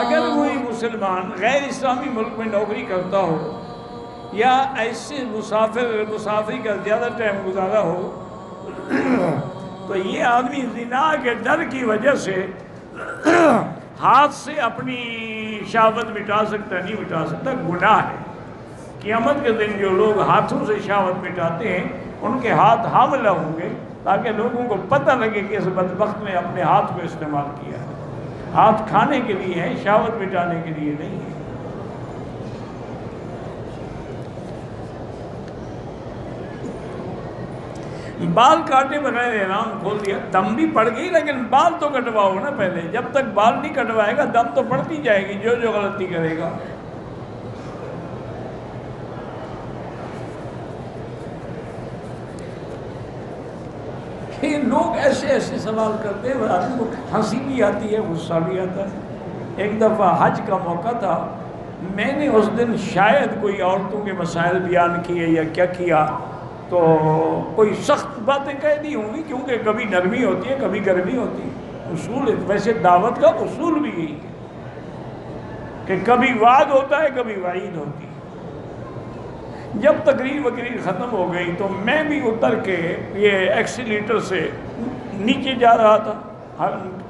اگر کوئی مسلمان غیر اسلامی ملک میں نوکری کرتا ہو یا ایسے مسافری کا زیادہ ٹائم گزارا ہو تو یہ آدمی زنا کے ڈر کی وجہ سے ہاتھ سے اپنی شہوت مٹا سکتا نہیں مٹا سکتا، گناہ ہے۔ قیامت کے دن جو لوگ ہاتھوں سے شہوت مٹاتے ہیں ان کے ہاتھ حاملہ ہوں گے، تاکہ لوگوں کو پتہ لگے کہ اس بدبخت نے اپنے ہاتھ کو استعمال کیا ہے۔ ہاتھ کھانے کے لیے ہے، شہوت مٹانے کے لیے نہیں ہے۔ بال کاٹے بغیر احرام کھول دیا، دم بھی پڑ گئی لیکن بال تو کٹواؤ نا پہلے۔ جب تک بال نہیں کٹوائے گا دم تو پڑتی جائے گی جو غلطی کرے گا۔ یہ لوگ ایسے ایسے سوال کرتے ہیں، آدمی کو ہنسی بھی آتی ہے، غصہ بھی آتا ہے۔ ایک دفعہ حج کا موقع تھا، میں نے اس دن شاید کوئی عورتوں کے مسائل بیان کیے یا کیا کیا، تو کوئی سخت باتیں کہہ دی ہوں گی، کیونکہ کبھی نرمی ہوتی ہے کبھی گرمی ہوتی ہے۔ اصول ویسے دعوت کا اصول بھی یہی ہے کہ کبھی وعد ہوتا ہے کبھی وعید ہوتی ہے۔ جب تقریر ختم ہو گئی تو میں بھی اتر کے یہ ایکسیلیٹر سے نیچے جا رہا تھا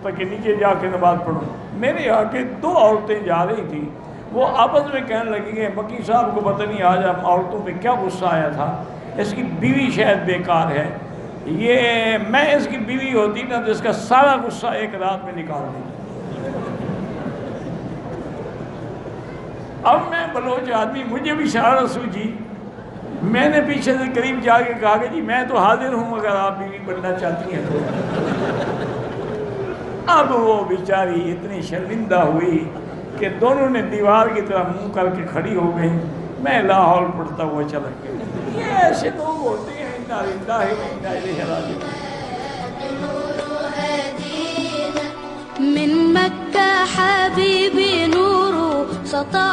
تاکہ نیچے جا کے نماز پڑھوں۔ میرے آگے دو عورتیں جا رہی تھیں، وہ آپس میں کہنے لگی کہ مکی صاحب کو پتہ نہیں آج ہم عورتوں پہ کیا غصہ آیا تھا، اس کی بیوی شاید بیکار ہے، یہ میں اس کی بیوی ہوتی نا تو اس کا سارا غصہ ایک رات میں نکال دی۔ اب میں بلوچ آدمی، مجھے بھی شرارت سوچی، میں نے پیچھے سے قریب جا کے کہا کہ جی میں تو حاضر ہوں اگر آپ بیوی بننا چاہتی ہیں تو۔ اب وہ بیچاری اتنی شرمندہ ہوئی کہ دونوں نے دیوار کی طرح منہ کر کے کھڑی ہو گئی، میں لاہور پڑھتا ہوا چلا گیا۔ یہ ایسے لوگ ہوتے ہیں، انا للہ و انا الیہ راجعون۔ من مكة حبيبي نور سطع